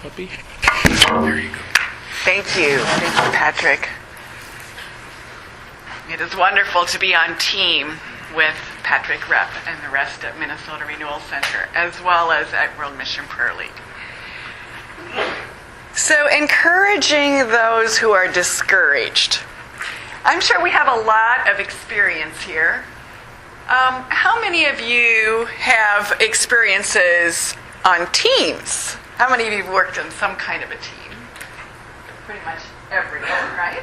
puppy. There you go. Thank you. Thank you, Patrick. It is wonderful to be on team with Patrick Repp and the rest at Minnesota Renewal Center, as well as at World Mission Prayer League. So, encouraging those who are discouraged. I'm sure we have a lot of experience here. How many of you have experiences on teams? How many of you have worked on some kind of a team? Pretty much everyone, right?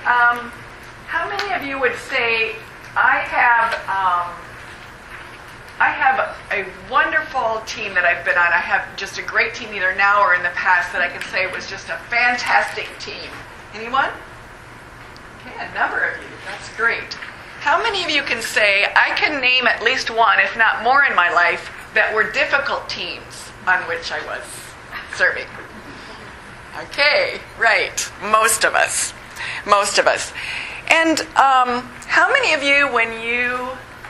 How many of you would say, I have a wonderful team that I've been on. I have just a great team either now or in the past that I can say it was just a fantastic team. Anyone? Okay, a number of you. That's great. How many of you can say, I can name at least one, if not more in my life, that were difficult teams on which I was serving? Okay, right. Most of us. Most of us. And how many of you, when you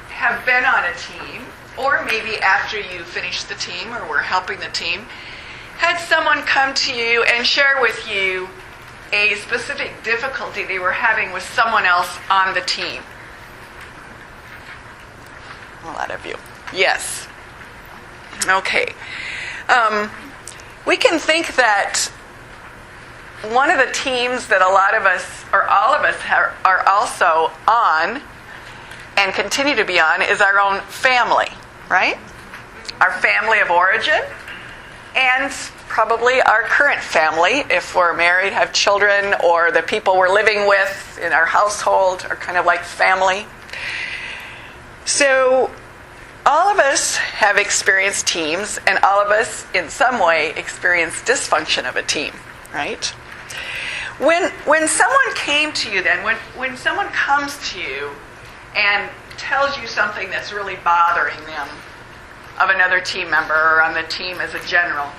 have been on a team, or maybe after you finished the team or were helping the team, had someone come to you and share with you a specific difficulty they were having with someone else on the team? A lot of you. Yes. Okay. We can think that one of the teams that a lot of us, or all of us, are also on and continue to be on is our own family, right? Our family of origin, and probably our current family, if we're married, have children, or the people we're living with in our household are kind of like family. So all of us have experienced teams, and all of us in some way experience dysfunction of a team, right? When someone came to you then, when someone comes to you and tells you something that's really bothering them of another team member or on the team as a general,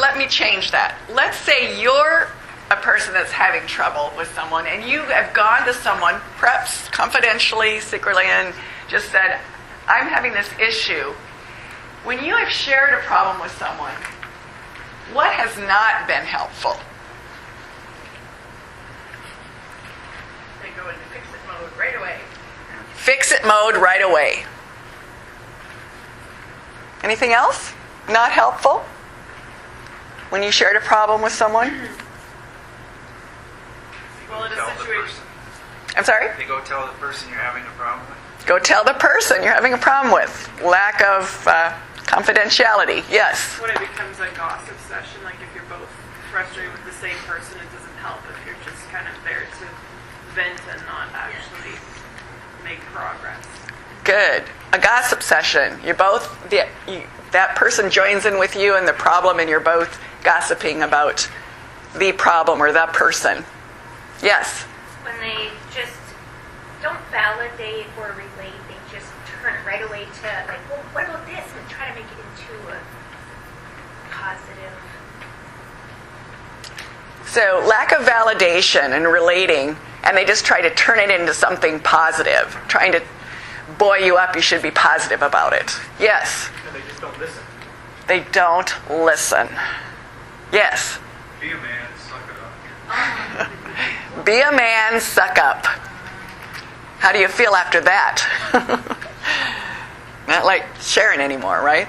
let me change that. Let's say you're a person that's having trouble with someone and you have gone to someone, perhaps confidentially, secretly, and just said, I'm having this issue. When you have shared a problem with someone, what has not been helpful? They go into fix-it mode right away. Fix-it mode right away. Anything else? Not helpful? When you shared a problem with someone? Well, in a situation. I'm sorry? They go tell the person you're having a problem with. Go tell the person you're having a problem with. Lack of confidentiality. Yes. When it becomes a gossip session, like if you're both frustrated with the same person, it doesn't help if you're just kind of there to vent and not actually make progress. Good. A gossip session. That person joins in with you in the problem, and you're both gossiping about the problem or the person. Yes. When they just don't validate or relate, they just turn it right away to like, well, what about this? And try to make it into a positive. So lack of validation and relating, and they just try to turn it into something positive, trying to buoy you up. You should be positive about it. Yes. And they just don't listen. They don't listen. Yes. Be a man, suck it up. Be a man, suck up. How do you feel after that? Not like sharing anymore, right?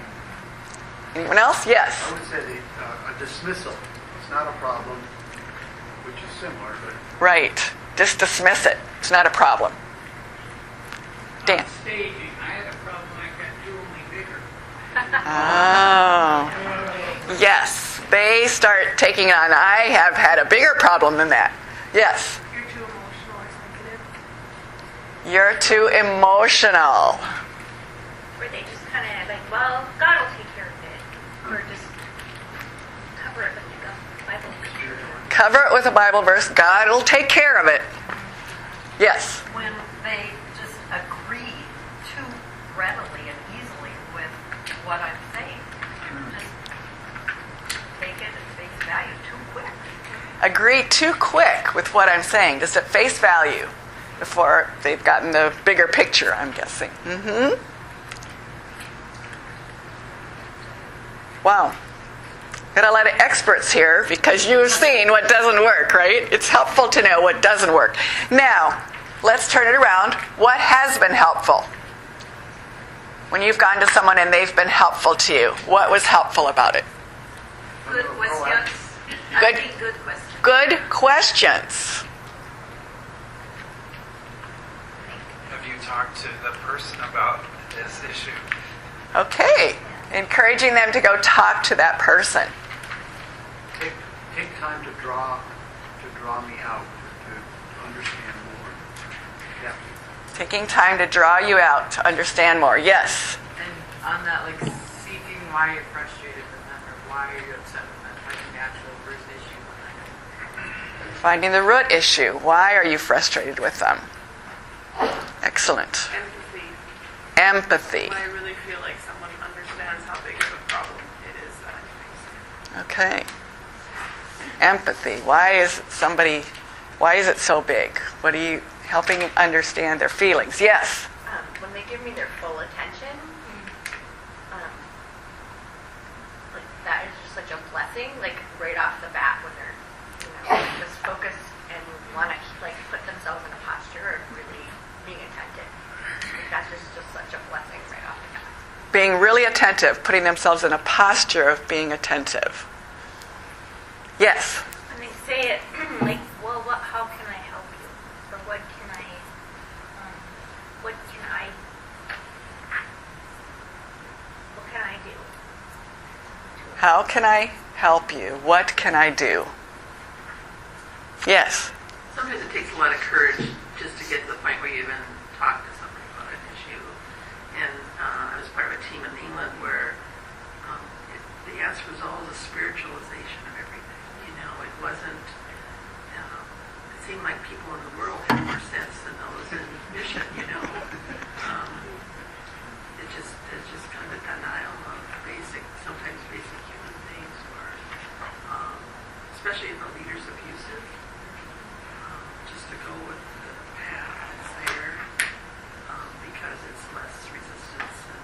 Anyone else? Yes. I would say a dismissal. It's not a problem, which is similar, but... Right. Just dismiss it. It's not a problem. Dan. Staging. I had a problem like that too, only bigger. Oh. Yes. They start taking on, I have had a bigger problem than that. Yes. You're too emotional or sensitive. You're too emotional. Or they just kind of like, well, God will take care of it. Or just cover it with a Bible verse. Cover it with a Bible verse. God will take care of it. Yes. When they just agree too readily and easily with what I'm saying. Just take it at face value too quick. Agree too quick with what I'm saying, just at face value, before they've gotten the bigger picture, I'm guessing. Wow. Got a lot of experts here because you've seen what doesn't work, right? It's helpful to know what doesn't work. Now, let's turn it around. What has been helpful? When you've gone to someone and they've been helpful to you, what was helpful about it? Good questions. Good. I think good questions. Good questions. Have you talked to the person about this issue? Okay. Encouraging them to go talk to that person. Take time to draw me out, to understand more. Yeah. Taking time to draw you out to understand more. Yes. And on that, like, seeking why you're frustrated with them or why you're upset with them, finding the actual root issue behind it. Finding the root issue. Why are you frustrated with them? Excellent. Empathy. Empathy. When I really feel like someone understands how big of a problem it is that I'm facing. Okay. Empathy. Why is it so big? What are you helping understand their feelings? Yes. When they give me their full attention, like that is just such a blessing. Like right off the bat, when they're just focused and want to like put themselves in a posture of really being attentive. Like, that's just such a blessing right off the bat. Being really attentive, putting themselves in a posture of being attentive. Yes. When they say it, like, well, how can I help you? Or what can I do? How can I help you? What can I do? Yes. Sometimes it takes a lot of courage just to get to the point where you even talk to somebody about an issue. And I was part of a team in England where the answer was always a spiritualization of everything. It wasn't, it seemed like people in the world had more sense than those in mission, It's just kind of a denial of sometimes basic human things where, especially if the leader's abusive, just to go with the path that's there, because it's less resistance and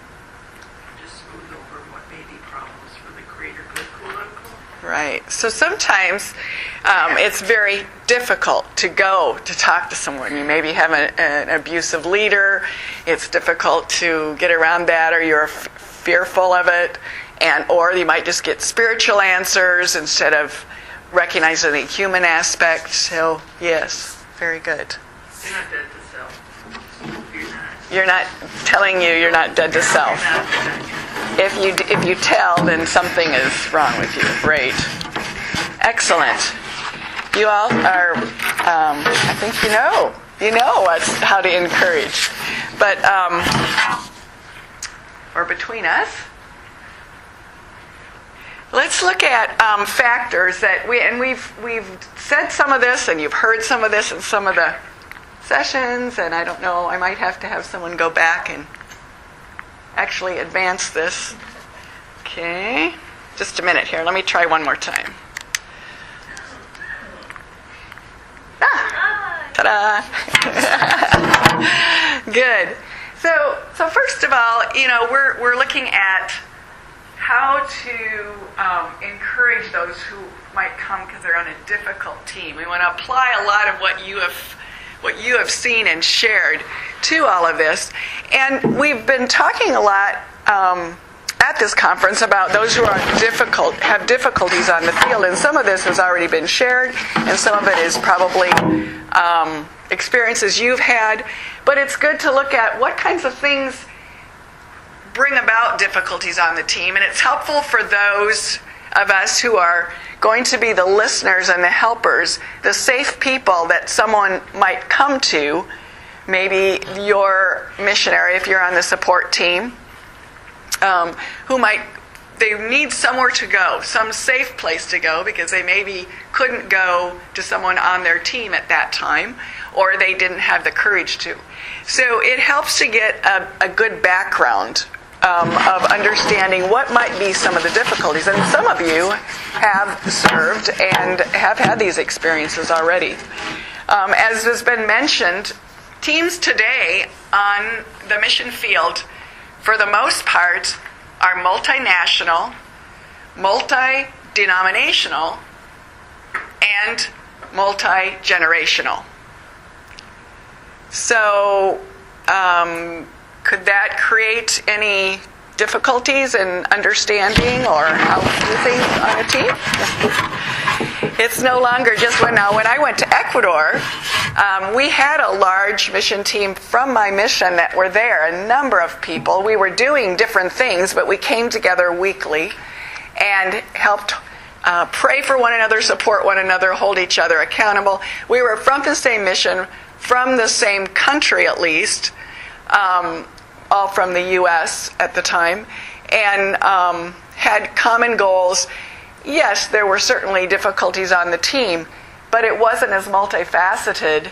just smooth over what may be problems for the greater good, quote unquote. Right. So sometimes it's very difficult to go to talk to someone. You maybe have an abusive leader. It's difficult to get around that, or you're fearful of it, or you might just get spiritual answers instead of recognizing the human aspect. So yes, very good. You're not dead to self. You're not. You're not telling you're not dead to self. You're not dead. If you tell, then something is wrong with you. Great. Excellent. You all are, I think you know how to encourage. But, or between us, let's look at factors that we've said some of this, and you've heard some of this in some of the sessions, and I don't know, I might have to have someone go back and actually advance this. Okay. Just a minute here. Let me try one more time. Ta-da! Good. So first of all, we're looking at how to encourage those who might come because they're on a difficult team. We want to apply a lot of what you have seen and shared to all of this. And we've been talking a lot at this conference about those who have difficulties on the field, and some of this has already been shared, and some of it is probably experiences you've had. But it's good to look at what kinds of things bring about difficulties on the team, and it's helpful for those of us who are going to be the listeners and the helpers, the safe people that someone might come to, maybe your missionary if you're on the support team, they need somewhere to go, some safe place to go, because they maybe couldn't go to someone on their team at that time, or they didn't have the courage to. So it helps to get a good background of understanding what might be some of the difficulties. And some of you have served and have had these experiences already. As has been mentioned, teams today on the mission field, for the most part, are multinational. multi-denominational and multi-generational. So, could that create any difficulties in understanding or how to do things on a team? It's no longer just when I went to Ecuador, we had a large mission team from my mission that were there, a number of people. We were doing different things, but we came together weekly and helped pray for one another, support one another, hold each other accountable. We were from the same mission, from the same country at least, all from the U.S. at the time, and had common goals. Yes, there were certainly difficulties on the team, but it wasn't as multifaceted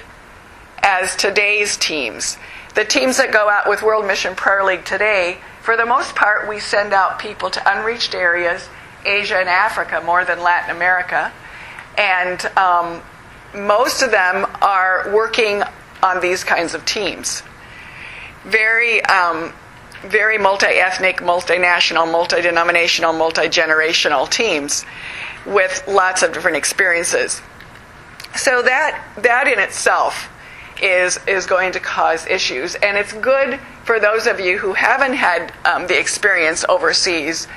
as today's teams. The teams that go out with World Mission Prayer League today, for the most part, we send out people to unreached areas, Asia and Africa more than Latin America, and most of them are working on these kinds of teams. Very multi-ethnic, multinational, multi-denominational, multi-generational teams with lots of different experiences. So that in itself is going to cause issues, and it's good for those of you who haven't had the experience overseas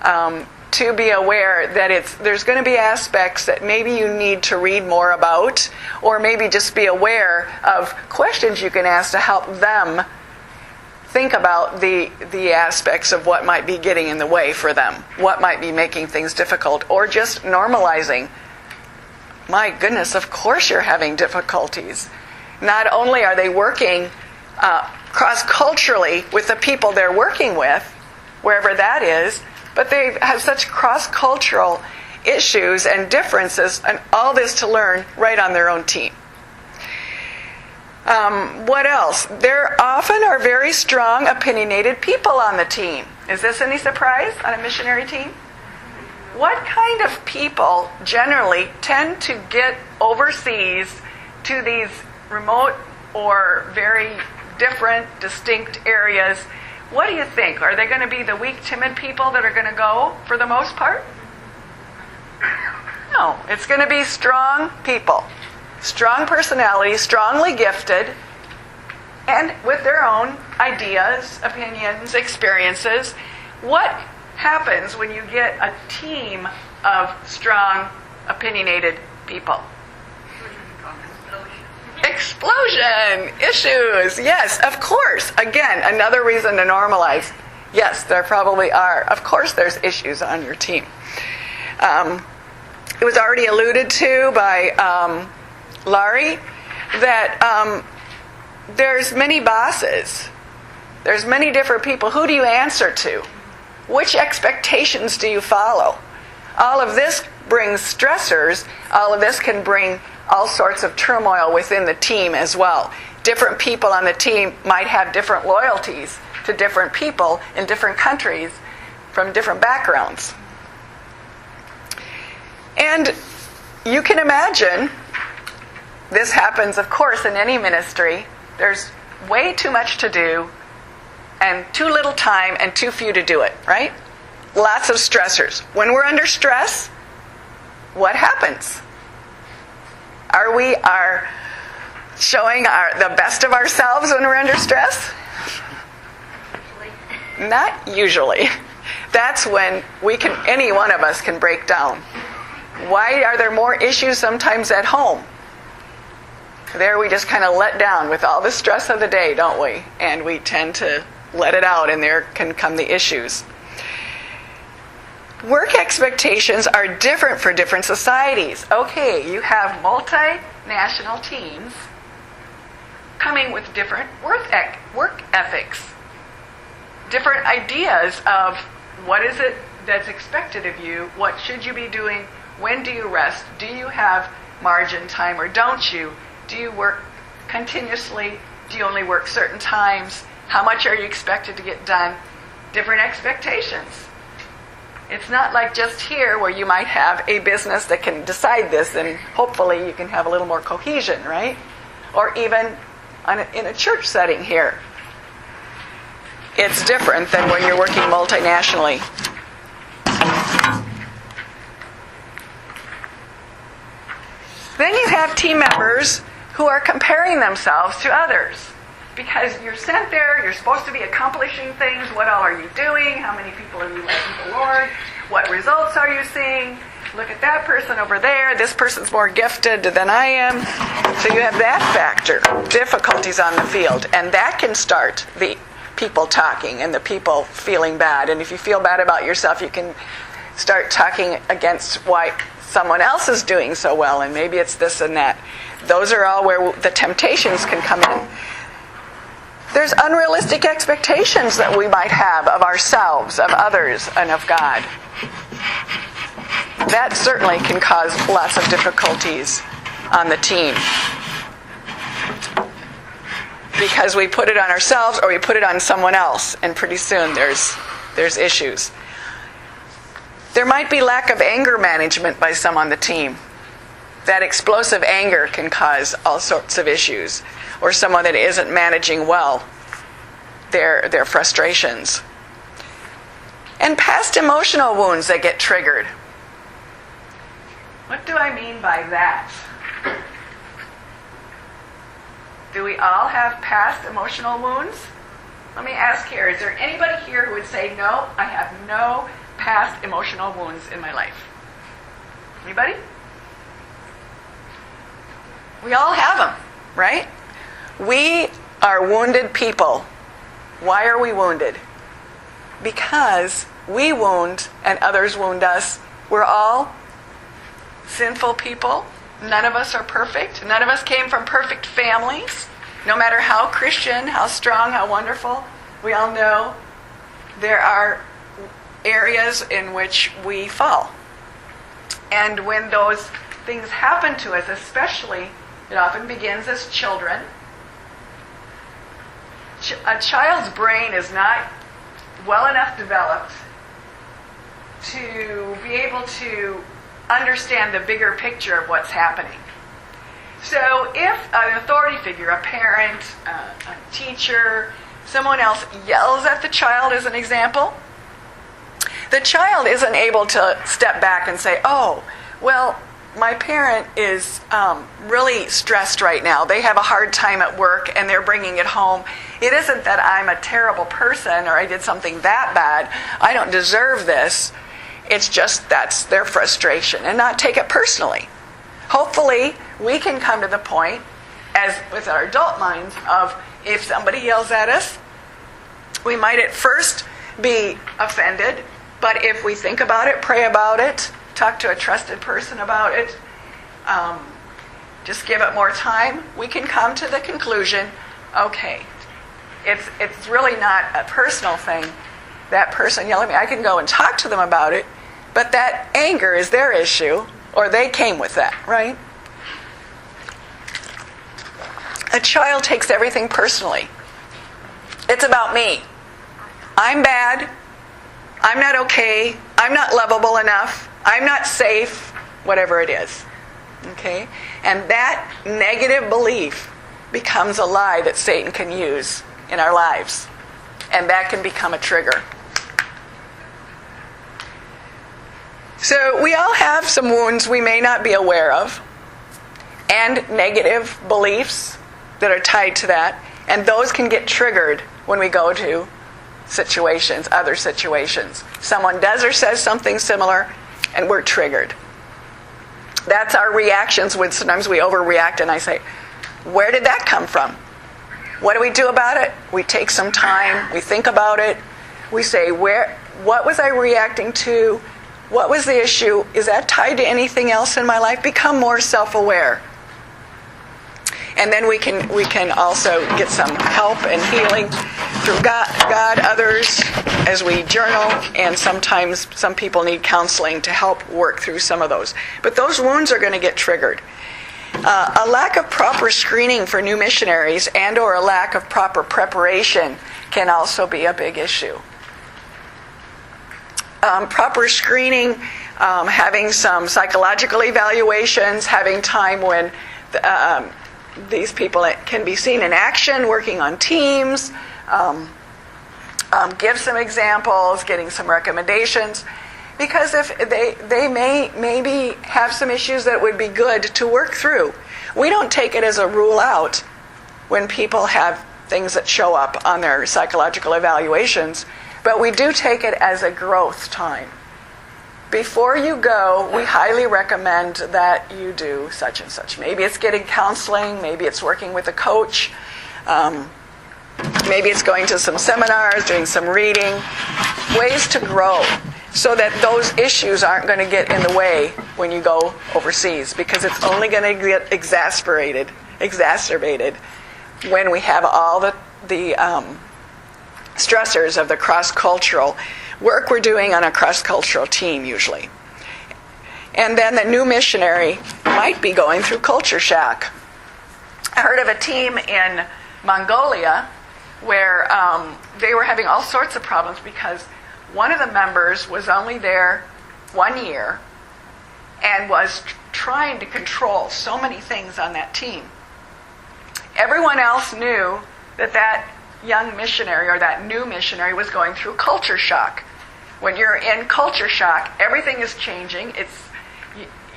to be aware that there's going to be aspects that maybe you need to read more about, or maybe just be aware of questions you can ask to help them think about the aspects of what might be getting in the way for them, what might be making things difficult, or just normalizing. My goodness, of course you're having difficulties. Not only are they working cross-culturally with the people they're working with, wherever that is, but they have such cross-cultural issues and differences, and all this to learn right on their own team. What else? There often are very strong, opinionated people on the team. Is this any surprise on a missionary team? What kind of people generally tend to get overseas to these remote or very different, distinct areas? What do you think? Are they going to be the weak, timid people that are going to go for the most part? No, it's going to be strong people. Strong personalities, strongly gifted, and with their own ideas, opinions, experiences. What happens when you get a team of strong, opinionated people? Explosion! Issues! Yes, of course. Again, another reason to normalize. Yes, there probably are. Of course there's issues on your team. It was already alluded to by Laurie that there's many bosses. There's many different people. Who do you answer to? Which expectations do you follow? All of this brings stressors. All of this can bring all sorts of turmoil within the team as well. Different people on the team might have different loyalties to different people in different countries from different backgrounds. And you can imagine, this happens, of course, in any ministry. There's way too much to do and too little time and too few to do it, right? Lots of stressors. When we're under stress, what happens? Are we showing the best of ourselves when we're under stress? Not usually. That's when any one of us can break down. Why are there more issues sometimes at home? There we just kind of let down with all the stress of the day, don't we? And we tend to let it out, and there can come the issues. Work expectations are different for different societies. Okay, you have multinational teams coming with different work ethics, different ideas of what is it that's expected of you, what should you be doing, when do you rest, do you have margin time or don't you, do you work continuously, do you only work certain times, how much are you expected to get done, different expectations. It's not like just here where you might have a business that can decide this, and hopefully you can have a little more cohesion, right? Or even in a church setting here. It's different than when you're working multinationally. Then you have team members who are comparing themselves to others. Because you're sent there, you're supposed to be accomplishing things. What all are you doing? How many people are you letting the Lord? What results are you seeing? Look at that person over there. This person's more gifted than I am. So you have that factor, difficulties on the field. And that can start the people talking and the people feeling bad. And if you feel bad about yourself, you can start talking against why someone else is doing so well. And maybe it's this and that. Those are all where the temptations can come in. There's unrealistic expectations that we might have of ourselves, of others, and of God. That certainly can cause lots of difficulties on the team. Because we put it on ourselves or we put it on someone else, and pretty soon there's issues. There might be lack of anger management by some on the team. That explosive anger can cause all sorts of issues. Or someone that isn't managing well their frustrations. And past emotional wounds that get triggered. What do I mean by that? Do we all have past emotional wounds? Let me ask here, is there anybody here who would say, no, I have no past emotional wounds in my life? Anybody? We all have them, right? We are wounded people. Why are we wounded? Because we wound and others wound us. We're all sinful people. None of us are perfect. None of us came from perfect families. No matter how Christian, how strong, how wonderful, we all know there are areas in which we fall. And when those things happen to us, especially, it often begins as children. A child's brain is not well enough developed to be able to understand the bigger picture of what's happening. So if an authority figure, a parent, a teacher, someone else yells at the child as an example, the child isn't able to step back and say, oh, well, my parent is really stressed right now. They have a hard time at work and they're bringing it home. It isn't that I'm a terrible person or I did something that bad. I don't deserve this. It's just that's their frustration, and not take it personally. Hopefully, we can come to the point, as with our adult minds, of if somebody yells at us, we might at first be offended, but if we think about it, pray about it, talk to a trusted person about it, just give it more time, we can come to the conclusion, okay, it's really not a personal thing. That person yelling at me, I can go and talk to them about it, but that anger is their issue, or they came with that, right? A child takes everything personally. It's about me. I'm bad. I'm not okay. I'm not lovable enough. I'm not safe, whatever it is. Okay? And that negative belief becomes a lie that Satan can use in our lives. And that can become a trigger. So we all have some wounds we may not be aware of, and negative beliefs that are tied to that, and those can get triggered when we go to situations, other situations. Someone does or says something similar, and we're triggered. That's our reactions when sometimes we overreact, and I say, where did that come from? What do we do about it? We take some time, we think about it, we say, what was I reacting to? What was the issue? Is that tied to anything else in my life? Become more self-aware. And then we can also get some help and healing through God, others, as we journal, and sometimes some people need counseling to help work through some of those. But those wounds are going to get triggered. A lack of proper screening for new missionaries and or a lack of proper preparation can also be a big issue. Proper screening, having some psychological evaluations, having time when these people can be seen in action, working on teams, give some examples, getting some recommendations. Because if they may maybe have some issues that would be good to work through. We don't take it as a rule out when people have things that show up on their psychological evaluations, but we do take it as a growth time. Before you go, we highly recommend that you do such and such. Maybe it's getting counseling, maybe it's working with a coach, maybe it's going to some seminars, doing some reading, ways to grow so that those issues aren't going to get in the way when you go overseas, because it's only going to get exacerbated when we have all the stressors of the cross-cultural work we're doing on a cross-cultural team usually. And then the new missionary might be going through culture shock. I heard of a team in Mongolia where they were having all sorts of problems because one of the members was only there 1 year and was trying to control so many things on that team. Everyone else knew that young missionary or that new missionary was going through culture shock. When you're in culture shock, everything is changing.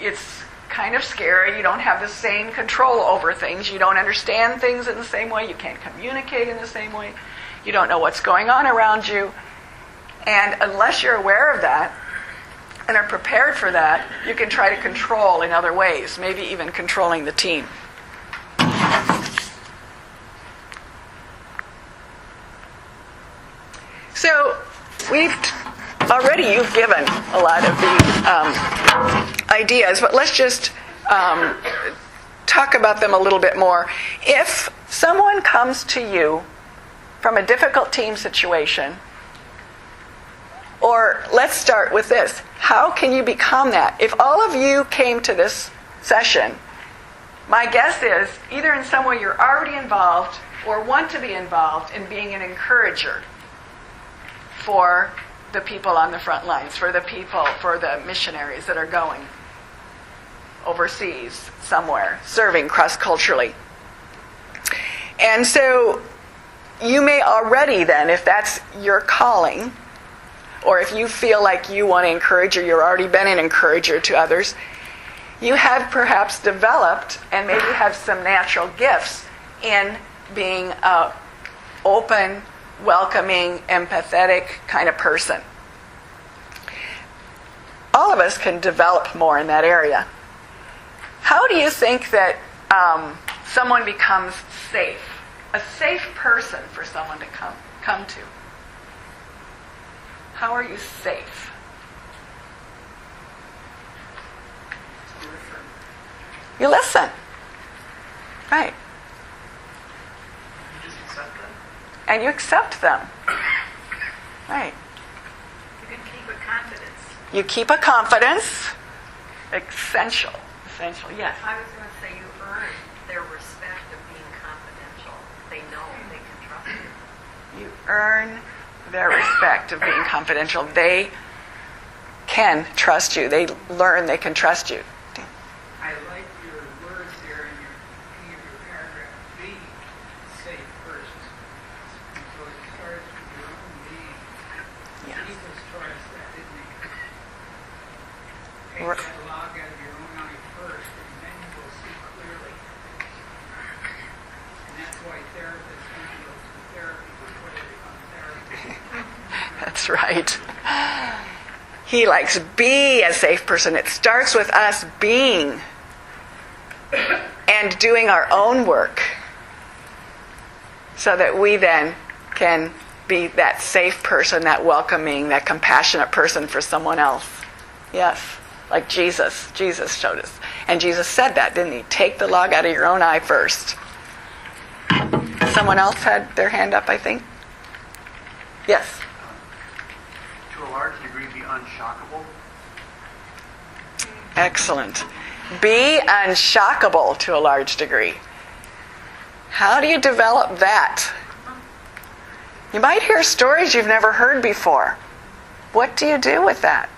It's kind of scary. You don't have the same control over things. You don't understand things in the same way. You can't communicate in the same way. You don't know what's going on around you. And unless you're aware of that and are prepared for that, you can try to control in other ways, maybe even controlling the team. So you've given a lot of these ideas, but let's just talk about them a little bit more. If someone comes to you from a difficult team situation, or let's start with this, how can you become that? If all of you came to this session, my guess is either in some way you're already involved or want to be involved in being an encourager for the people on the front lines, for the missionaries that are going overseas somewhere, serving cross-culturally. And so you may already then, if that's your calling, or if you feel like you want to encourage or you've already been an encourager to others, you have perhaps developed and maybe have some natural gifts in being an open, welcoming, empathetic kind of person. All of us can develop more in that area. How do you think that someone becomes safe? A safe person for someone to come to? How are you safe? You listen. Right. You just accept them. And you accept them. Right. You can keep a confidence. You keep a confidence. Essential, yes. I was going to say you earn their respect of being confidential. They know they can trust you. You earn their respect of being confidential. They can trust you. They learn they can trust you. I like your words there in your paragraph. Be safe first. So it starts with your own being. Yes. Jesus taught us that, didn't he? Take Right. that log out of your own eye first, and then you will see clearly. And that's why therapists need to go through therapy before they become therapists. That's right. He likes be a safe person. It starts with us being and doing our own work so that we then can be that safe person, that welcoming, that compassionate person for someone else. Yes, like Jesus. Jesus showed us. And Jesus said that, didn't he? Take the log out of your own eye first. Someone else had their hand up, I think. Yes. To a large degree, be unshockable. Excellent. Be unshockable to a large degree. How do you develop that? You might hear stories you've never heard before. What do you do with that?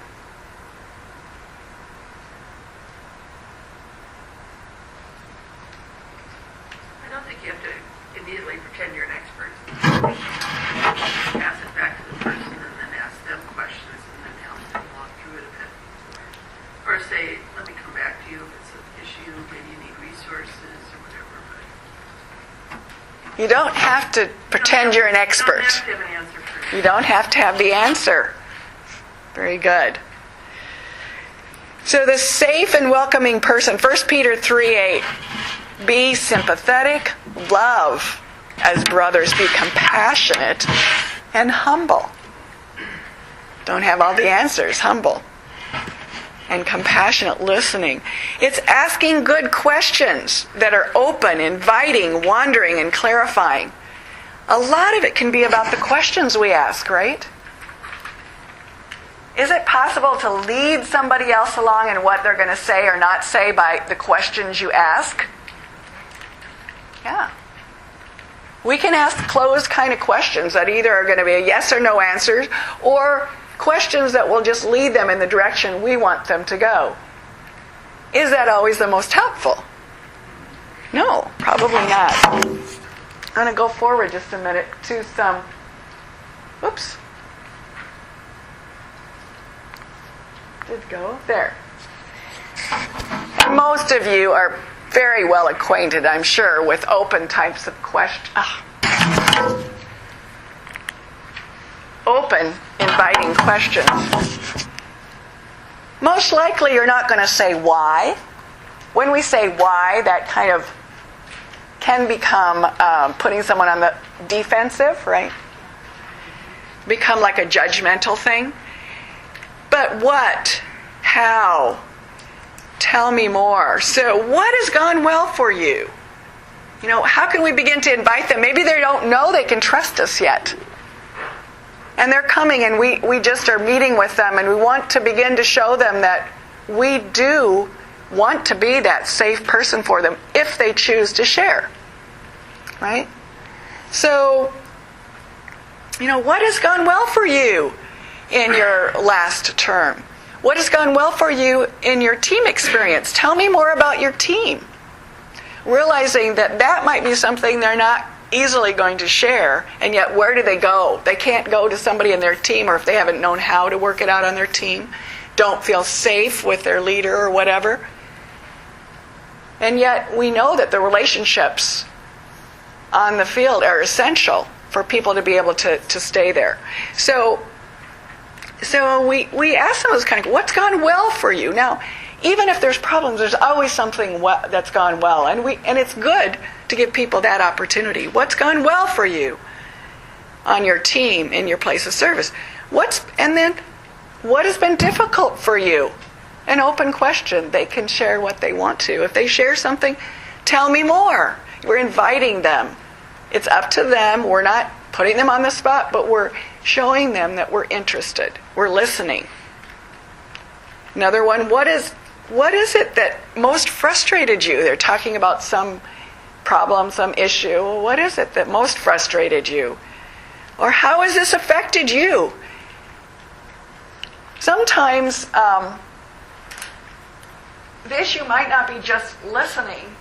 I don't think you have to immediately pretend you're an expert. Pass it back to the person and then ask them questions and then help them walk through it. You don't have to pretend you're an expert. You don't have to have an answer for You don't have to have the answer. Very good. So the safe and welcoming person, 1 Peter 3:8. Be sympathetic, love as brothers, be compassionate and humble. Don't have all the answers, humble. And compassionate listening. It's asking good questions that are open, inviting, wondering, and clarifying. A lot of it can be about the questions we ask, right? Is it possible to lead somebody else along in what they're going to say or not say by the questions you ask? Yeah. We can ask closed kind of questions that either are going to be a yes or no answers, or questions that will just lead them in the direction we want them to go. Is that always the most helpful? No, probably not. I'm going to go forward just a minute to some... Whoops. Did go there. Most of you are very well acquainted, I'm sure, with open types of questions. Open, inviting questions. Most likely you're not going to say why. When we say why, that kind of can become putting someone on the defensive, right? Become like a judgmental thing. But what? How? Tell me more. So what has gone well for you? You know, how can we begin to invite them? Maybe they don't know they can trust us yet. And they're coming and we just are meeting with them, and we want to begin to show them that we do want to be that safe person for them if they choose to share. Right? So, you know, what has gone well for you in your last term? What has gone well for you in your team experience? Tell me more about your team. Realizing that that might be something they're not easily going to share, and yet where do they go? They can't go to somebody in their team, or if they haven't known how to work it out on their team, don't feel safe with their leader or whatever. And yet we know that the relationships on the field are essential for people to be able to stay there. So we ask them those kind of, what's gone well for you? Now, even if there's problems, there's always something that's gone well. And it's good to give people that opportunity. What's gone well for you on your team, in your place of service? And then, what has been difficult for you? An open question. They can share what they want to. If they share something, tell me more. We're inviting them. It's up to them. We're not putting them on the spot, but we're showing them that we're interested. We're listening. Another one, what is it that most frustrated you? They're talking about some problem, some issue. Well, what is it that most frustrated you? Or how has this affected you? Sometimes the issue might not be just listening,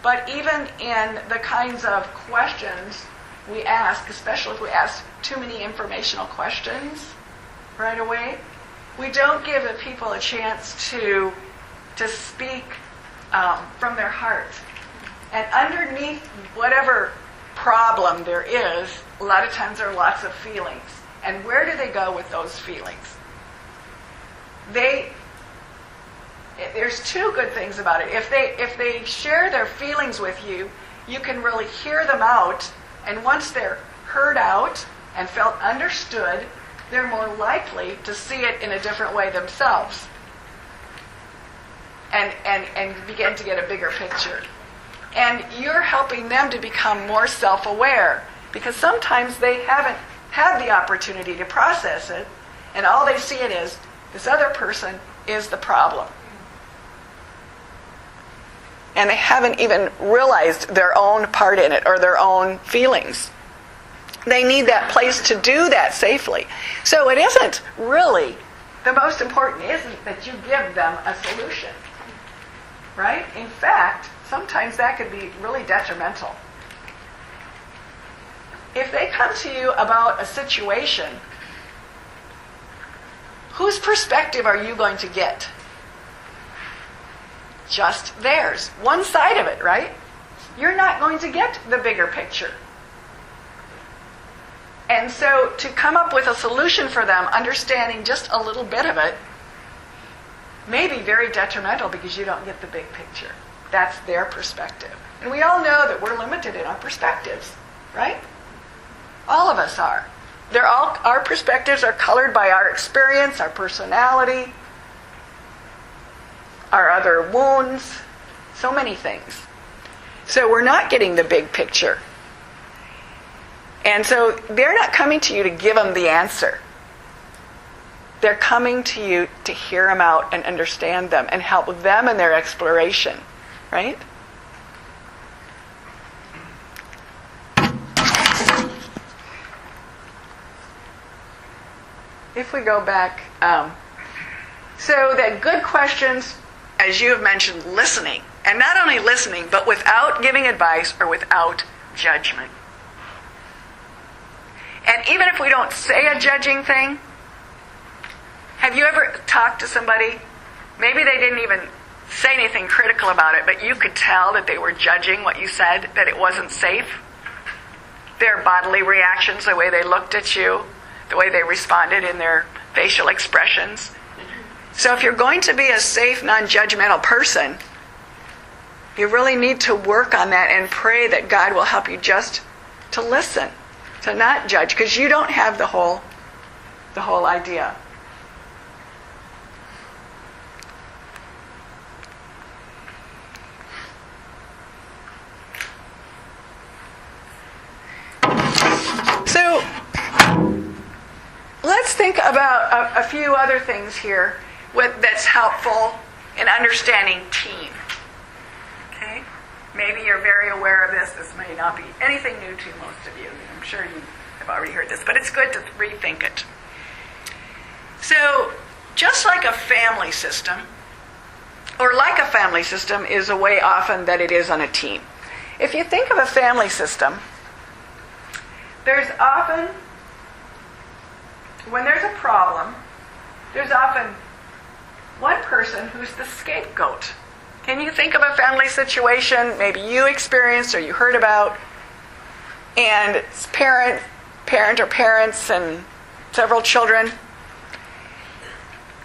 but even in the kinds of questions we ask, especially if we ask too many informational questions right away, we don't give the people a chance to speak from their heart. And underneath whatever problem there is, a lot of times there are lots of feelings. And where do they go with those feelings? There's two good things about it. If they share their feelings with you, you can really hear them out. And once they're heard out and felt understood, they're more likely to see it in a different way themselves and begin to get a bigger picture. And you're helping them to become more self-aware, because sometimes they haven't had the opportunity to process it, and all they see it is, this other person is the problem. And they haven't even realized their own part in it or their own feelings. They need that place to do that safely. So it isn't really, the most important isn't that you give them a solution. Right? In fact, sometimes that could be really detrimental. If they come to you about a situation, whose perspective are you going to get? Just theirs. One side of it, right? You're not going to get the bigger picture. And so to come up with a solution for them, understanding just a little bit of it, may be very detrimental because you don't get the big picture. That's their perspective. And we all know that we're limited in our perspectives, right? All of us are. Our perspectives are colored by our experience, our personality, our other wounds, so many things. So we're not getting the big picture. And so they're not coming to you to give them the answer. They're coming to you to hear them out and understand them and help them in their exploration, right? If we go back, so that good questions, as you have mentioned, listening. And not only listening, but without giving advice or without judgment. And even if we don't say a judging thing, have you ever talked to somebody, maybe they didn't even say anything critical about it, but you could tell that they were judging what you said, that it wasn't safe? Their bodily reactions, the way they looked at you, the way they responded in their facial expressions. So if you're going to be a safe, non-judgmental person, you really need to work on that and pray that God will help you just to listen, to not judge, because you don't have the whole idea. So let's think about a few other things here that's helpful in understanding team. Okay? Maybe you're very aware of this. This may not be anything new to most of you. I'm sure you have already heard this, but it's good to rethink it. So, just like a family system, or like a family system is a way often that it is on a team. If you think of a family system, there's often, when there's a problem, there's often one person who's the scapegoat. Can you think of a family situation maybe you experienced or you heard about, and it's parent or parents and several children?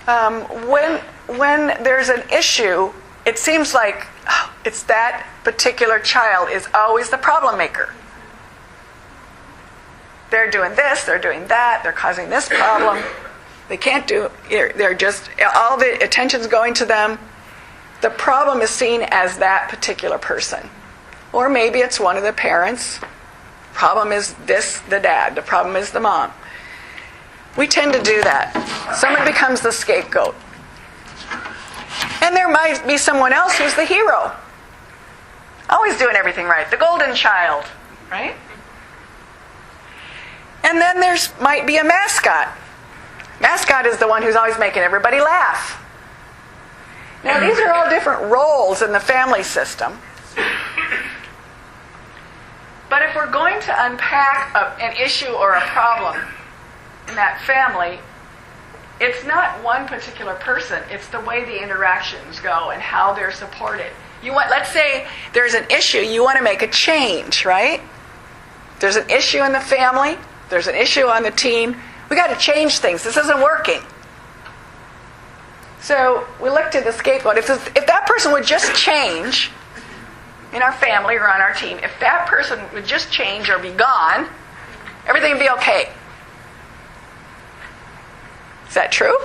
When there's an issue, it seems like it's that particular child is always the problem maker. They're doing this, they're doing that, they're causing this problem. They can't do, they're just, all the attention's going to them. The problem is seen as that particular person. Or maybe it's one of the parents. Problem is the dad. The problem is the mom. We tend to do that. Someone becomes the scapegoat. And there might be someone else who's the hero. Always doing everything right. The golden child, right? And then might be a mascot. Mascot is the one who's always making everybody laugh. Now, these are all different roles in the family system. But if we're going to unpack an issue or a problem in that family, it's not one particular person. It's the way the interactions go and how they're supported. Let's say there's an issue. You want to make a change, right? There's an issue in the family. There's an issue on the team. We got to change things. This isn't working. So we looked at the scapegoat. If that person would just change in our family or on our team, if that person would just change or be gone, everything would be okay. Is that true?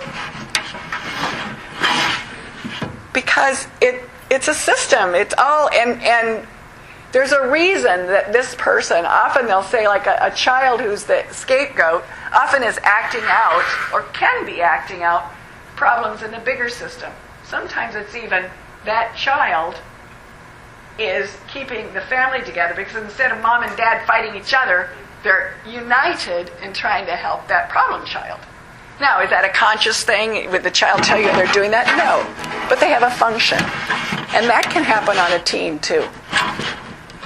Because it's a system. It's all, and there's a reason that this person, often they'll say like a child who's the scapegoat, often is acting out, or can be acting out, problems in the bigger system. Sometimes it's even that child is keeping the family together, because instead of mom and dad fighting each other, they're united in trying to help that problem child. Now, is that a conscious thing? Would the child tell you they're doing that? No. But they have a function. And that can happen on a team, too.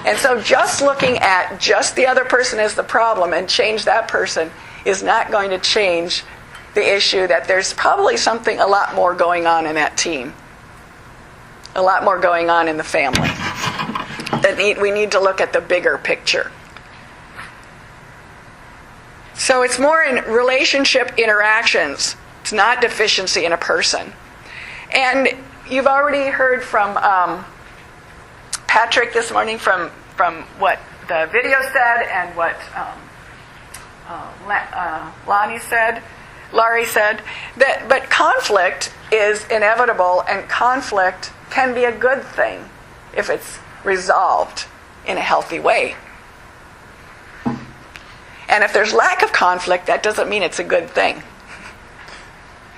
And so just looking at just the other person as the problem and change that person is not going to change the issue that there's probably a lot more going on in that team. A lot more going on in the family. We need to look at the bigger picture. So it's more in relationship interactions. It's not deficiency in a person. And you've already heard from Patrick this morning from what the video said and what Laurie said, but conflict is inevitable, and conflict can be a good thing if it's resolved in a healthy way. And if there's lack of conflict, that doesn't mean it's a good thing.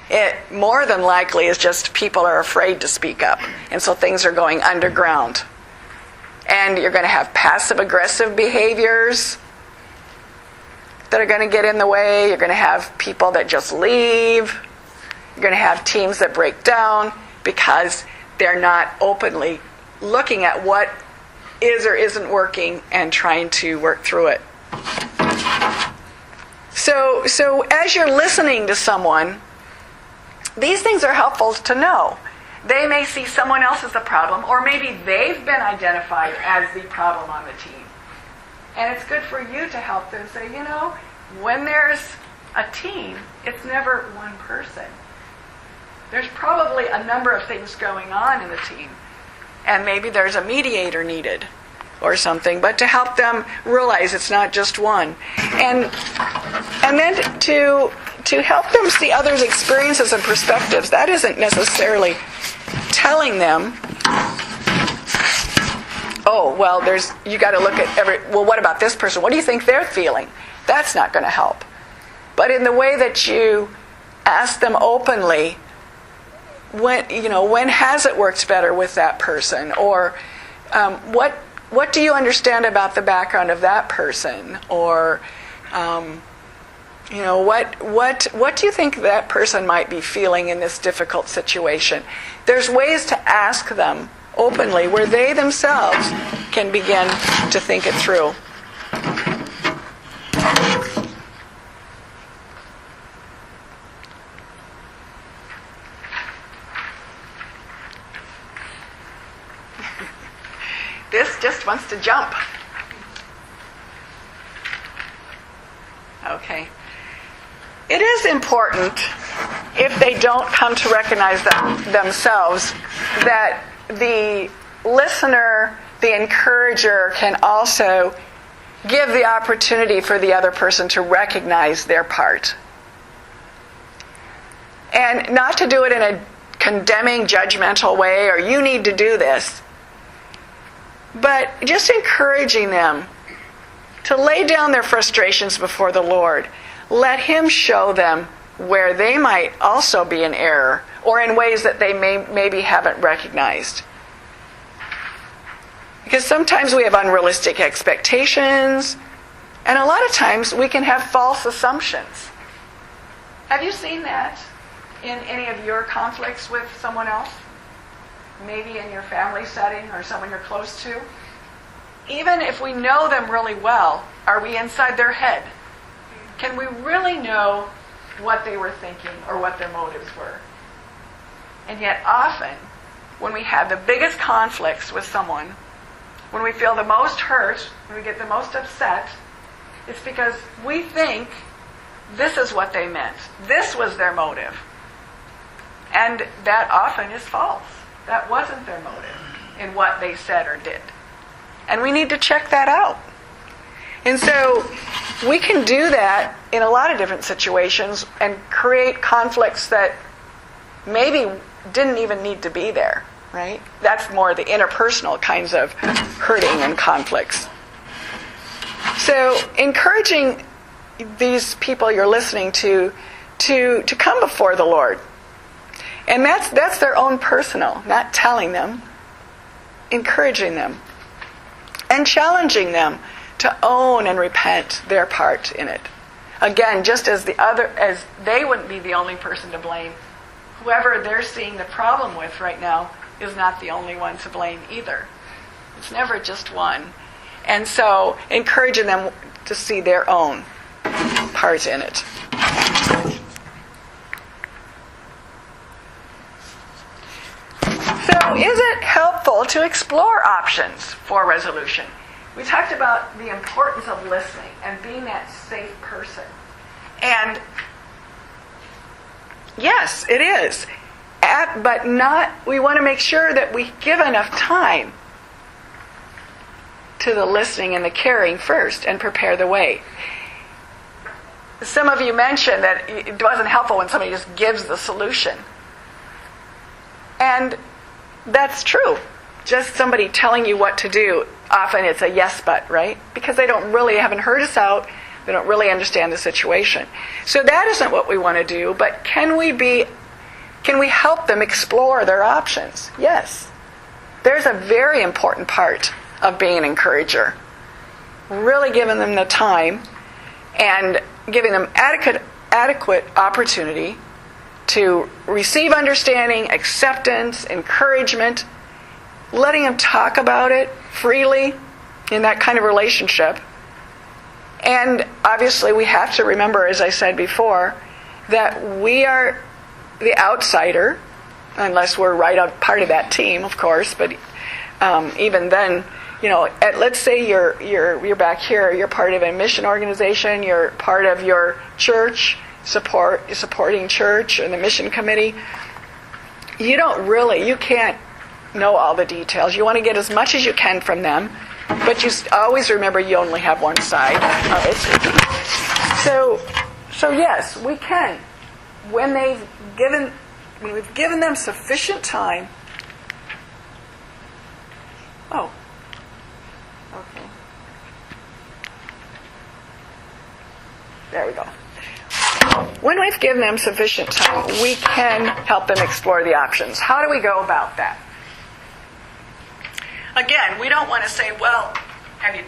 It more than likely is just people are afraid to speak up, and so things are going underground. And you're going to have passive-aggressive behaviors that are going to get in the way. You're going to have people that just leave. You're going to have teams that break down because they're not openly looking at what is or isn't working and trying to work through it. So as you're listening to someone, these things are helpful to know. They may see someone else as the problem, or maybe they've been identified as the problem on the team. And it's good for you to help them say, when there's a team, it's never one person. There's probably a number of things going on in the team. And maybe there's a mediator needed or something, but to help them realize it's not just one. And then to help them see others' experiences and perspectives. That isn't necessarily telling them, you got to look at what about this person? What do you think they're feeling? That's not going to help. But in the way that you ask them openly, when has it worked better with that person? Or what do you understand about the background of that person? Or what do you think that person might be feeling in this difficult situation? There's ways to ask them openly where they themselves can begin to think it through. This just wants to jump. Okay. It is important, if they don't come to recognize that themselves, that the listener, the encourager, can also give the opportunity for the other person to recognize their part. And not to do it in a condemning, judgmental way, or you need to do this, but just encouraging them to lay down their frustrations before the Lord. Let Him show them where they might also be in error, or in ways that they maybe haven't recognized. Because sometimes we have unrealistic expectations, and a lot of times we can have false assumptions. Have you seen that in any of your conflicts with someone else? Maybe in your family setting or someone you're close to? Even if we know them really well, are we inside their head? Can we really know what they were thinking or what their motives were? And yet often, when we have the biggest conflicts with someone, when we feel the most hurt, when we get the most upset, it's because we think this is what they meant. This was their motive. And that often is false. That wasn't their motive in what they said or did. And we need to check that out. And so we can do that in a lot of different situations and create conflicts that maybe didn't even need to be there, right? That's more the interpersonal kinds of hurting and conflicts. So encouraging these people you're listening to come before the Lord. And that's their own personal, not telling them, encouraging them, and challenging them to own and repent their part in it. Again, just as they wouldn't be the only person to blame, whoever they're seeing the problem with right now is not the only one to blame either. It's never just one. And so encouraging them to see their own part in it. So is it helpful to explore options for resolution? We talked about the importance of listening and being that safe person. And yes, it is. But we want to make sure that we give enough time to the listening and the caring first and prepare the way. Some of you mentioned that it wasn't helpful when somebody just gives the solution. And that's true. Just somebody telling you what to do, often it's a yes but, right? Because they haven't heard us out, they don't really understand the situation. So that isn't what we want to do, but can we help them explore their options? Yes. There's a very important part of being an encourager. Really giving them the time and giving them adequate opportunity to receive understanding, acceptance, encouragement, letting them talk about it freely in that kind of relationship. And obviously we have to remember, as I said before, that we are the outsider, unless we're right on part of that team, of course, but even then, let's say you're back here, you're part of a mission organization, you're part of your church, supporting church and the mission committee. You can't know all the details. You want to get as much as you can from them, but you always remember you only have one side of it. So yes, we can. When we've given them sufficient time. Oh. Okay. There we go. When we've given them sufficient time, we can help them explore the options. How do we go about that? Again, we don't want to say, well, have you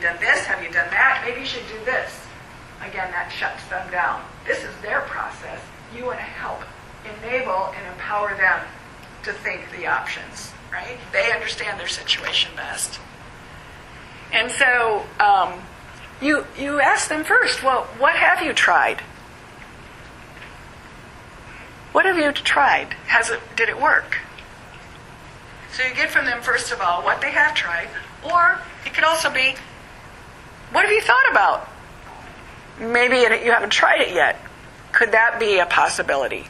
done this? Have you done that? Maybe you should do this. Again, that shuts them down. This is their process. You want to help enable and empower them to think the options, right? They understand their situation best. And so you ask them first, well, what have you tried? What have you tried? Did it work? So you get from them, first of all, what they have tried, or it could also be, what have you thought about? Maybe you haven't tried it yet. Could that be a possibility?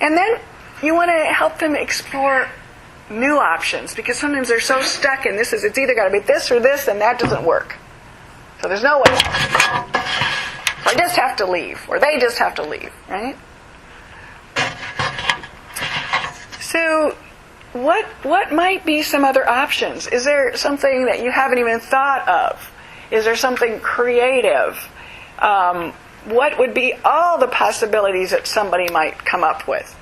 And then you want to help them explore new options, because sometimes they're so stuck in it's either got to be this or this, and that doesn't work. So there's no way. So I just have to leave, or they just have to leave, right? So what might be some other options? Is there something that you haven't even thought of? Is there something creative? What would be all the possibilities that somebody might come up with?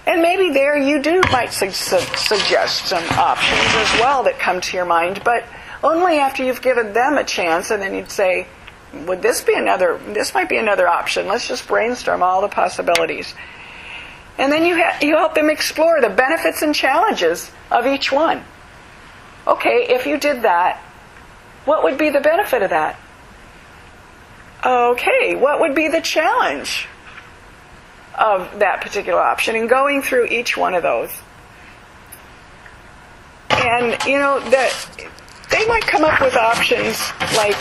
And maybe there you might suggest some options as well that come to your mind, but only after you've given them a chance, and then you'd say, this might be another option. Let's just brainstorm all the possibilities. And then you help them explore the benefits and challenges of each one. Okay, if you did that, what would be the benefit of that? Okay, what would be the challenge of that particular option? And going through each one of those. And, they might come up with options like,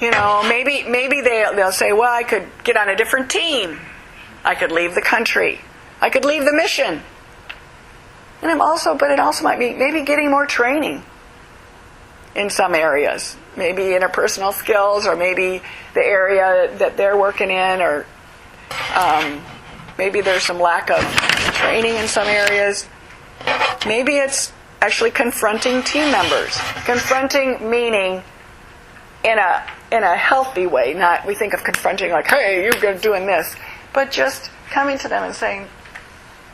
maybe they'll say, well, I could get on a different team. I could leave the country. I could leave the mission. But it also might be maybe getting more training in some areas. Maybe interpersonal skills, or maybe the area that they're working in, or maybe there's some lack of training in some areas. Maybe it's actually confronting team members. Confronting meaning in a healthy way. Not, we think of confronting like, hey, you're doing this. But just coming to them and saying,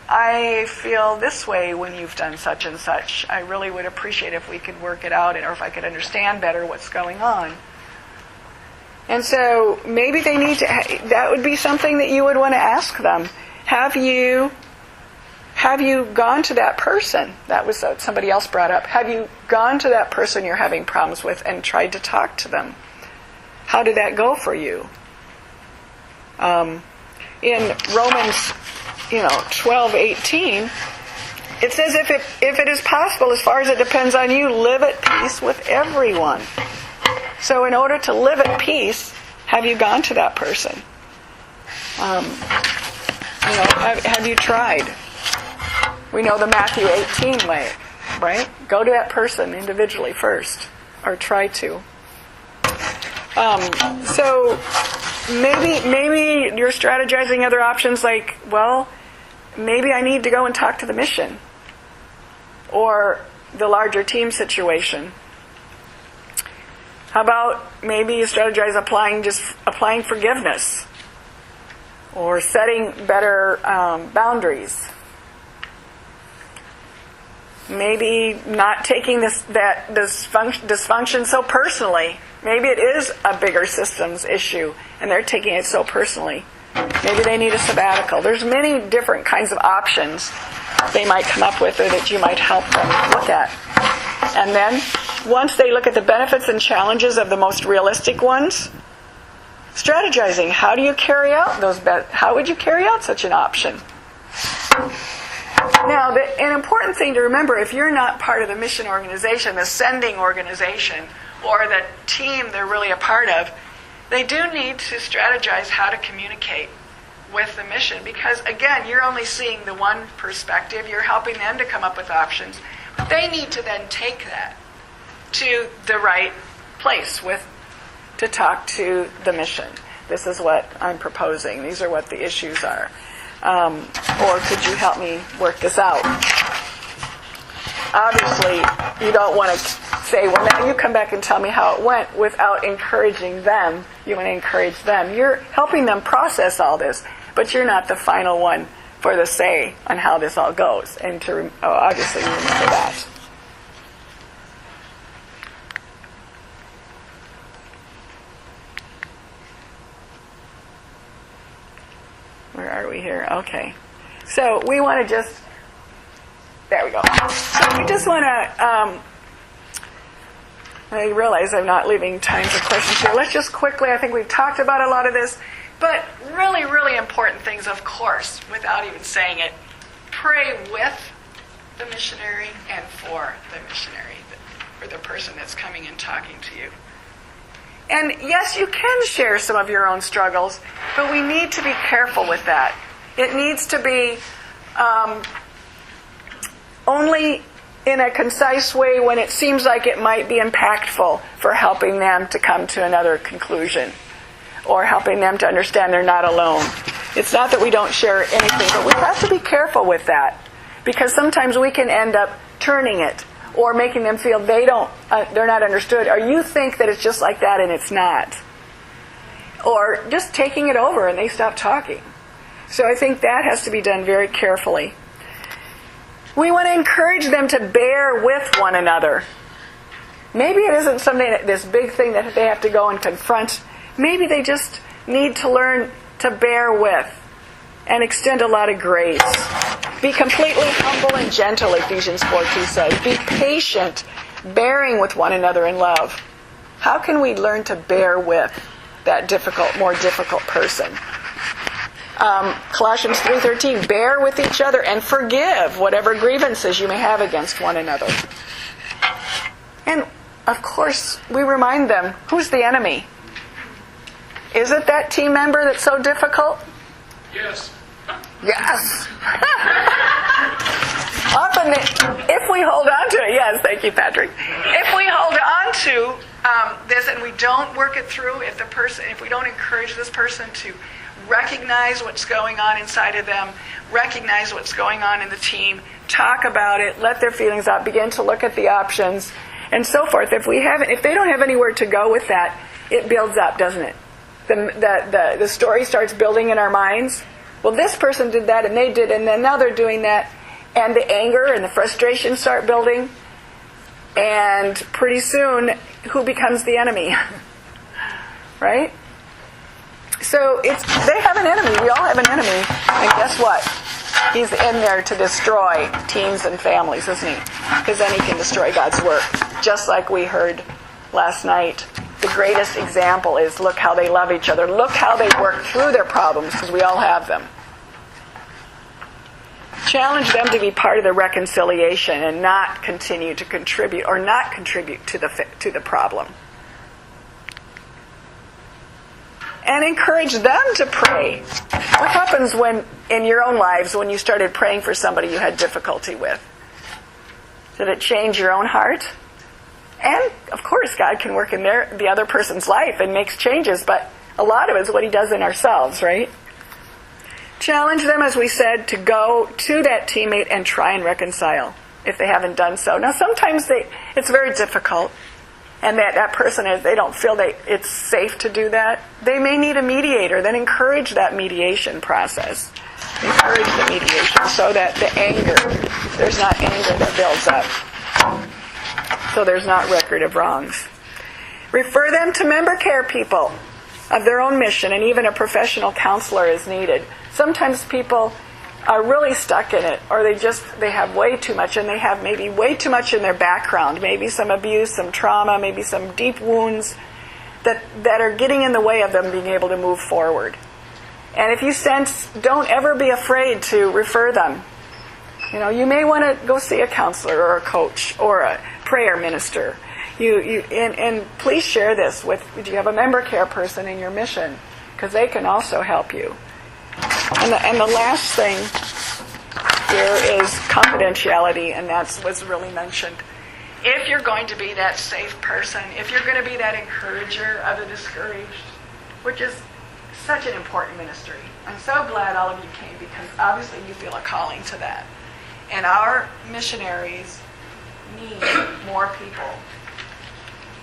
I feel this way when you've done such and such. I really would appreciate if we could work it out, or if I could understand better what's going on. And so maybe they need to, that would be something that you would want to ask them. Have you gone to that person? That was what somebody else brought up. Have you gone to that person you're having problems with and tried to talk to them? How did that go for you? In Romans 12:18, it says, if it is possible, as far as it depends on you, live at peace with everyone. So in order to live at peace, have you gone to that person? Have you tried? We know the Matthew 18 way, right? Go to that person individually first, or try to. So maybe you're strategizing other options like, well, maybe I need to go and talk to the mission or the larger team situation. How about maybe you strategize applying forgiveness or setting better boundaries. Maybe not taking that dysfunction so personally. Maybe it is a bigger systems issue and they're taking it so personally. Maybe they need a sabbatical. There's many different kinds of options they might come up with or that you might help them look at. And then, once they look at the benefits and challenges of the most realistic ones, strategizing. How do you carry out how would you carry out such an option? Now, an important thing to remember, if you're not part of the mission organization, the sending organization, or the team they're really a part of, they do need to strategize how to communicate with the mission. Because, again, you're only seeing the one perspective. You're helping them to come up with options. But they need to then take that to the right place to talk to the mission. This is what I'm proposing. These are what the issues are. Or could you help me work this out? Obviously, you don't want to say, well, now you come back and tell me how it went without encouraging them. You want to encourage them. You're helping them process all this, but you're not the final one for the say on how this all goes. And to obviously remember that. Where are we here? Okay. So we want to there we go. So we just want to, I realize I'm not leaving time for questions here. Let's just quickly, I think we've talked about a lot of this, but really, really important things, of course, without even saying it. Pray with the missionary and for the missionary, for the person that's coming and talking to you. And yes, you can share some of your own struggles, but we need to be careful with that. It needs to be only in a concise way when it seems like it might be impactful for helping them to come to another conclusion or helping them to understand they're not alone. It's not that we don't share anything, but we have to be careful with that because sometimes we can end up turning it or making them feel they're not understood, or you think that it's just like that and it's not. Or just taking it over and they stop talking. So I think that has to be done very carefully. We want to encourage them to bear with one another. Maybe it isn't this big thing that they have to go and confront. Maybe they just need to learn to bear with and extend a lot of grace. Be completely humble and gentle, Ephesians 4:2 says. Be patient, bearing with one another in love. How can we learn to bear with that more difficult person? Colossians 3:13, bear with each other and forgive whatever grievances you may have against one another. And, of course, we remind them, who's the enemy? Is it that team member that's so difficult? Yes. Yes. Often, if we hold on to it, yes, thank you, Patrick. If we hold on to this and we don't work it through, if we don't encourage this person to recognize what's going on inside of them, recognize what's going on in the team, talk about it, let their feelings out, begin to look at the options, and so forth. If they don't have anywhere to go with that, it builds up, doesn't it? The story starts building in our minds. Well, this person did that, and they did, and then now they're doing that, and the anger and the frustration start building, and pretty soon, who becomes the enemy? Right? So they have an enemy. We all have an enemy. And guess what? He's in there to destroy teams and families, isn't he? Because then he can destroy God's work. Just like we heard last night. The greatest example is look how they love each other. Look how they work through their problems, because we all have them. Challenge them to be part of the reconciliation and not continue to contribute or not contribute to the problem. and encourage them to pray. What happens when, in your own lives, when you started praying for somebody you had difficulty with? Did it change your own heart? And, of course, God can work in the other person's life and makes changes, but a lot of it is what He does in ourselves, right? Challenge them, as we said, to go to that teammate and try and reconcile if they haven't done so. Now, sometimes it's very difficult, and that person, they don't feel that it's safe to do that. They may need a mediator. Then encourage that mediation process. Encourage the mediation so that there's not anger that builds up. So there's not record of wrongs. Refer them to member care people of their own mission, and even a professional counselor is needed. Sometimes people are really stuck in it, or they have way too much, and they have maybe way too much in their background, maybe some abuse, some trauma, maybe some deep wounds that are getting in the way of them being able to move forward. And if you sense, don't ever be afraid to refer them. You may want to go see a counselor or a coach or a prayer minister. And please share this do you have a member care person in your mission? Because they can also help you. And the last thing here is confidentiality, and that's what's really mentioned. If you're going to be that safe person, if you're going to be that encourager of the discouraged, which is such an important ministry. I'm so glad all of you came, because obviously you feel a calling to that. And our missionaries need more people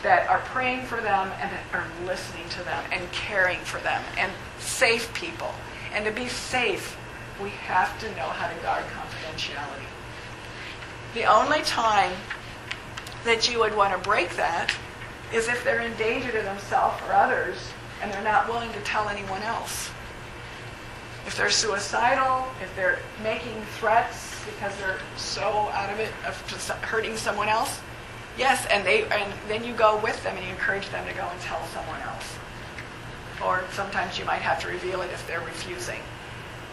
that are praying for them and that are listening to them and caring for them, and safe people. And to be safe, we have to know how to guard confidentiality. The only time that you would want to break that is if they're in danger to themselves or others and they're not willing to tell anyone else. If they're suicidal, if they're making threats because they're so out of it, of hurting someone else, yes, and then you go with them and you encourage them to go and tell someone else. Or sometimes you might have to reveal it if they're refusing.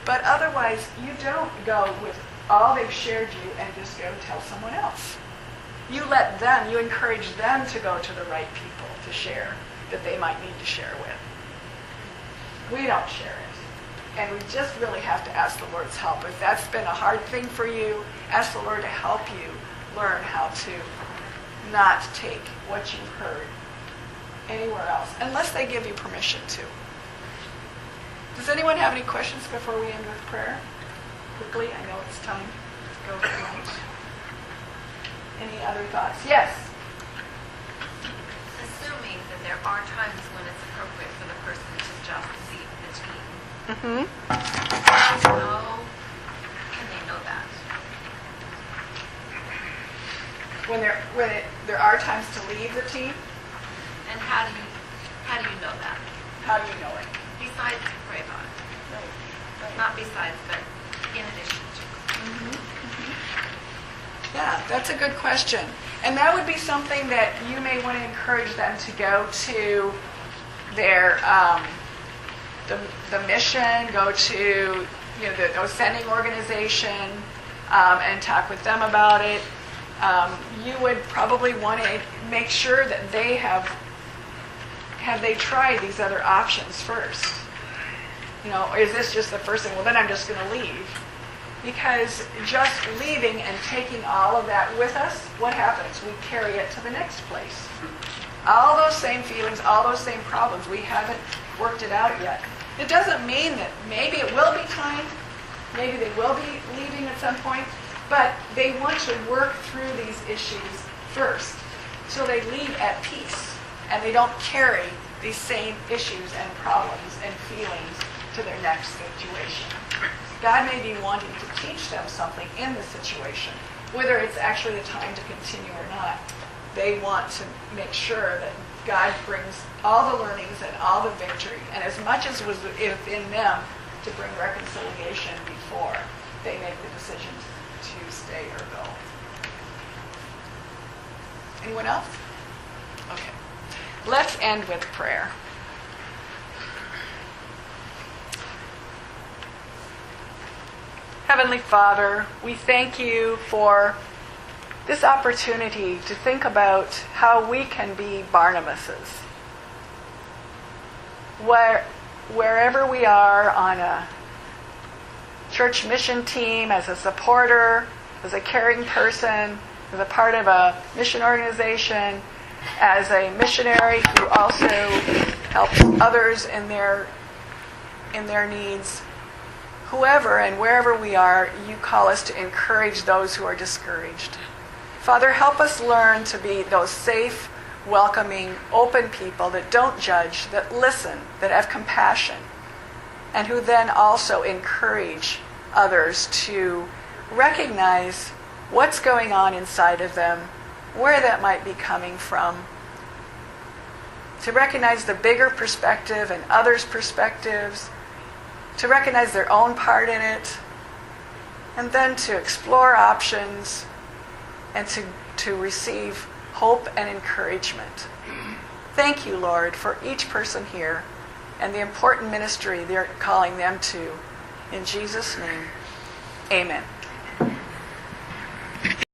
But otherwise, you don't go with all they've shared you and just go tell someone else. You encourage them to go to the right people to share that they might need to share with. We don't share it. And we just really have to ask the Lord's help. If that's been a hard thing for you, ask the Lord to help you learn how to not take what you've heard anywhere else, unless they give you permission to. Does anyone have any questions before we end with prayer? Quickly, I know it's time to go for lunch. Any other thoughts? Yes? Assuming that there are times when it's appropriate for the person to just leave the team. Mm-hmm. How can they know that? When there are times to leave the team? And how do you know that? How do you know it? Besides to pray about it. Right. Not besides, but in addition to. Mm-hmm. Mm-hmm. Yeah, that's a good question. And that would be something that you may want to encourage them to go to their the mission, go to the sending organization, and talk with them about it. You would probably want to make sure that they have they tried these other options first. Or is this just the first thing? Well, then I'm just going to leave. Because just leaving and taking all of that with us, what happens? We carry it to the next place. All those same feelings, all those same problems, we haven't worked it out yet. It doesn't mean that maybe it will be time, maybe they will be leaving at some point, but they want to work through these issues first, so they leave at peace, and they don't carry these same issues and problems and feelings to their next situation. God may be wanting to teach them something in the situation, whether it's actually the time to continue or not. They want to make sure that God brings all the learnings and all the victory, and as much as was within them to bring reconciliation before they make the decision to stay or go. Anyone else? Okay. Let's end with prayer. Heavenly Father, we thank you for this opportunity to think about how we can be Barnabases. wherever we are on a church mission team, as a supporter, as a caring person, as a part of a mission organization, as a missionary who also helps others in their needs. Whoever and wherever we are, you call us to encourage those who are discouraged. Father, help us learn to be those safe, welcoming, open people that don't judge, that listen, that have compassion, and who then also encourage others to recognize what's going on inside of them, where that might be coming from, to recognize the bigger perspective and others' perspectives, to recognize their own part in it, and then to explore options and to receive hope and encouragement. Thank you, Lord, for each person here and the important ministry they're calling them to. In Jesus' name, amen.